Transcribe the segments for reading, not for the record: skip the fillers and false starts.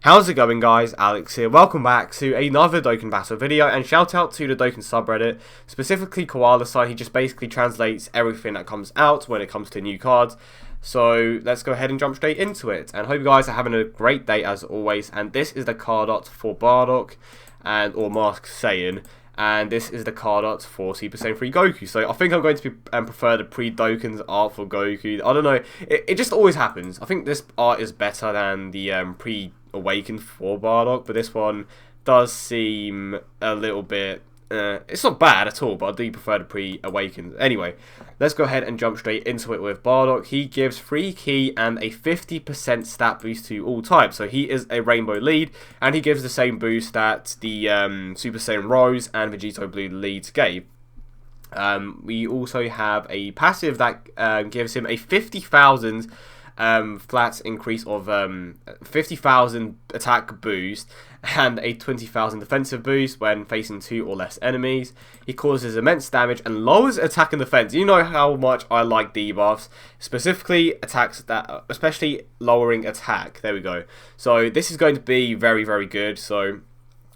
How's it going, guys? Alex here. Welcome back to another Dokkan Battle video, and shout out to the Dokkan subreddit, specifically Koala side. He just basically translates everything that comes out when it comes to new cards. So let's go ahead and jump straight into it, and hope you guys are having a great day as always. And this is the card art for Bardock or Masked Saiyan, and this is the card art for Super Saiyan 3 Goku. So I think I'm going to prefer the pre-Dokkan's art for Goku. I don't know, it just always happens. I think this art is better than the pre-Awakened for Bardock, but this one does seem a little bit it's not bad at all, but I do prefer the pre-Awakened. Anyway, let's go ahead and jump straight into it with Bardock. He gives 3 ki and a 50% stat boost to all types. So he is a Rainbow lead, and he gives the same boost that the Super Saiyan Rose and Vegito Blue leads gave. We also have a passive that gives him a 50,000 flat increase of 50,000 attack boost and a 20,000 defensive boost when facing 2 or less enemies. He causes immense damage and lowers attack and defense. You know how much I like debuffs, specifically attacks that, especially lowering attack. There we go. So this is going to be very, very good. So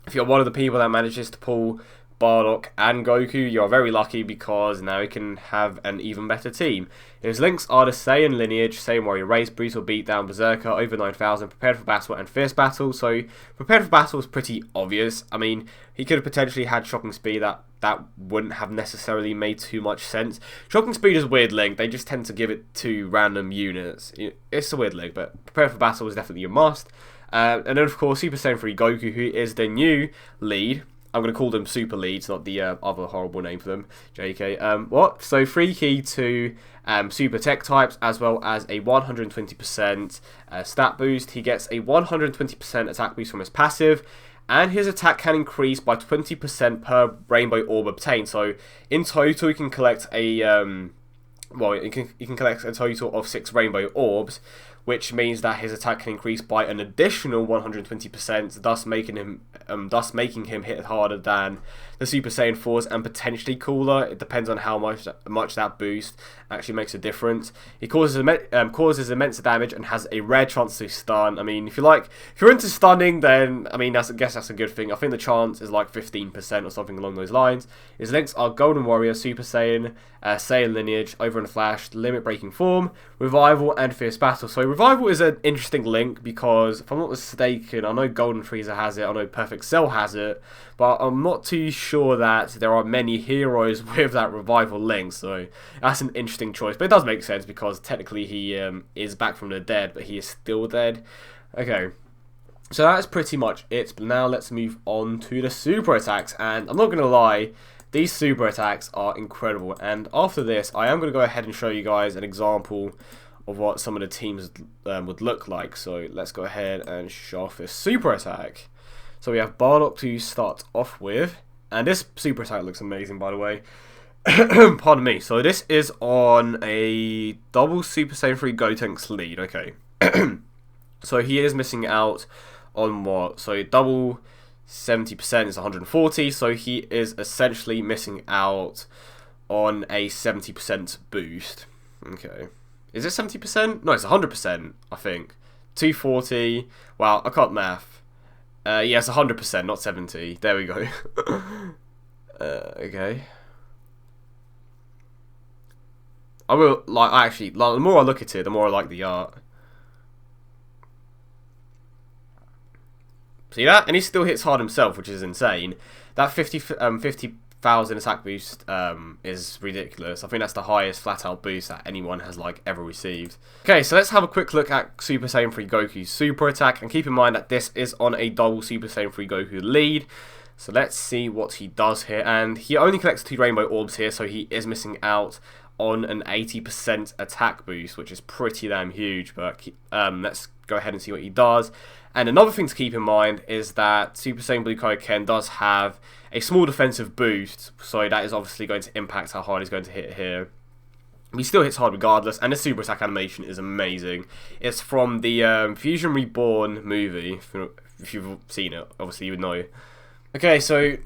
if you're one of the people that manages to pull Bardock and Goku, you're very lucky, because now he can have an even better team. His links are the Saiyan lineage, Saiyan warrior race, brutal beatdown, berserker, over 9,000, prepared for battle, and fierce battle. So prepared for battle is pretty obvious. I mean, he could have potentially had shocking speed. That wouldn't have necessarily made too much sense. Shocking speed is a weird link. They just tend to give it to random units. It's a weird link, but prepared for battle is definitely a must. And then of course Super Saiyan 3 Goku, who is the new lead. I'm going to call them super leads, not the other horrible name for them. JK. What? So 3 ki to super tech types, as well as a 120% stat boost. He gets a 120% attack boost from his passive, and his attack can increase by 20% per rainbow orb obtained. So in total, you can collect a you can collect a total of 6 rainbow orbs, which means that his attack can increase by an additional 120%, thus making him hit harder than the Super Saiyan 4s and potentially cooler. It depends on how much that boost actually makes a difference. He causes immense damage and has a rare chance to stun. I mean, if you're into stunning, then I guess that's a good thing. I think the chance is like 15% or something along those lines. His links are Golden Warrior, Super Saiyan, Saiyan lineage, Over and Flash, Limit Breaking Form, Revival, and Fierce Battle. So Revival is an interesting link, because if I'm not mistaken, I know Golden Frieza has it, I know Perfect Cell has it, but I'm not too sure that there are many heroes with that Revival link. So that's an interesting choice, but it does make sense, because technically he is back from the dead, but he is still dead. Okay, so that's pretty much it. But now let's move on to the super attacks, and I'm not going to lie, these super attacks are incredible. And after this, I am going to go ahead and show you guys an example of what some of the teams would look like. So let's go ahead and show off this super attack. So we have Bardock to start off with, and this super attack looks amazing, by the way. Pardon me. So this is on a double Super Saiyan 3 Gotenks lead. Okay. So he is missing out on what? So double 70% is 140. So he is essentially missing out on a 70% boost. Okay. Is it 70%? No, it's 100%, I think. 240. Wow, I can't math. Yes, 100%, not 70. There we go. Okay. I will, actually, the more I look at it, the more I like the art. See that? And he still hits hard himself, which is insane. That 50,000 attack boost is ridiculous. I think that's the highest flat out boost that anyone has ever received. Okay, so let's have a quick look at Super Saiyan 3 Goku's super attack, and keep in mind that this is on a double Super Saiyan 3 Goku lead. So let's see what he does here, and he only collects 2 rainbow orbs here, so he is missing out on an 80% attack boost, which is pretty damn huge. But let's go ahead and see what he does. And another thing to keep in mind is that Super Saiyan Blue Kaioken does have a small defensive boost, so that is obviously going to impact how hard he's going to hit here. He still hits hard regardless, and the super attack animation is amazing. It's from the Fusion Reborn movie. If you've seen it, obviously you would know. Okay, so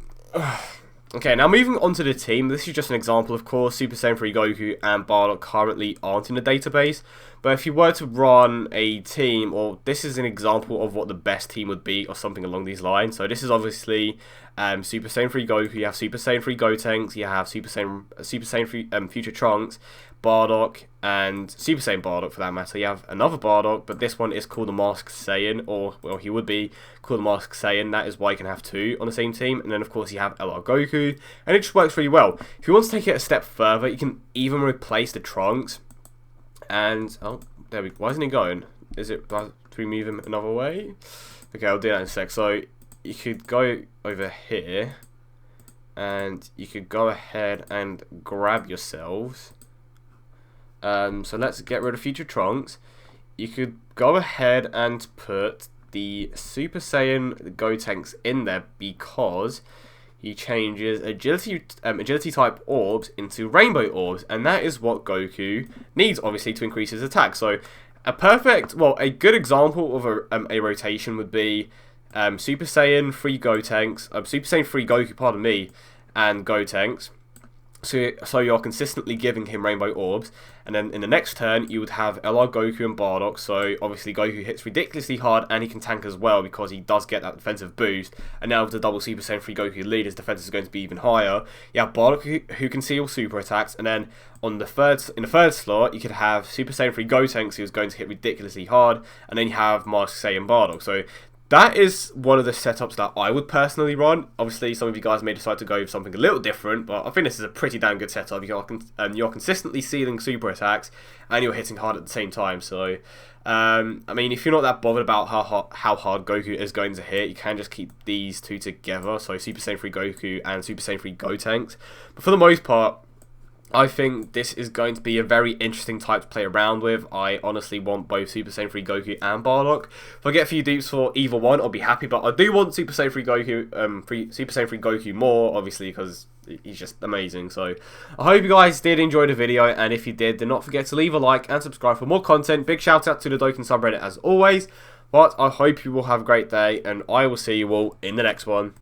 Okay, now moving on to the team, this is just an example, of course. Super Saiyan 3 Goku and Bardock currently aren't in the database, but if you were to run a team, or this is an example of what the best team would be, or something along these lines. So this is obviously Super Saiyan 3 Goku, you have Super Saiyan 3 Gotenks, you have Super Saiyan 3 Future Trunks, Bardock, and Super Saiyan Bardock for that matter. You have another Bardock, but this one is called the Masked Saiyan, or, well, he would be called the Masked Saiyan. That is why you can have two on the same team. And then, of course, you have LR Goku, and it just works really well. If you want to take it a step further, you can even replace the Trunks. And, oh, there we go. Why isn't he going? Is it, do we move him another way? Okay, I'll do that in a sec. So, you could go over here, and you could go ahead and grab yourselves. So let's get rid of Future Trunks. You could go ahead and put the Super Saiyan Gotenks in there because he changes agility type orbs into rainbow orbs, and that is what Goku needs, obviously, to increase his attack. So a good example of a rotation would be Super Saiyan 3 Gotenks, Super Saiyan 3 Goku, pardon me, and Gotenks. So you're consistently giving him rainbow orbs, and then in the next turn you would have LR Goku and Bardock. So obviously Goku hits ridiculously hard, and he can tank as well because he does get that defensive boost. And now with the double Super Saiyan 3 Goku lead, his defense is going to be even higher. You have Bardock who can seal super attacks, and then in the third slot you could have Super Saiyan 3 Gotenks who's going to hit ridiculously hard, and then you have Masked Saiyan Bardock. So that is one of the setups that I would personally run. Obviously, some of you guys may decide to go with something a little different, but I think this is a pretty damn good setup. You're consistently sealing super attacks, and you're hitting hard at the same time. So, I mean, if you're not that bothered about how hard Goku is going to hit, you can just keep these two together. So, Super Saiyan 3 Goku and Super Saiyan 3 Gotenks. But for the most part, I think this is going to be a very interesting type to play around with. I honestly want both Super Saiyan 3 Goku and Bardock. If I get a few dupes for either one, I'll be happy. But I do want Super Saiyan 3 Goku, Super Saiyan 3 Goku more, obviously, because he's just amazing. So I hope you guys did enjoy the video, and if you did, then not forget to leave a like and subscribe for more content. Big shout out to the Dokkan subreddit as always. But I hope you will have a great day, and I will see you all in the next one.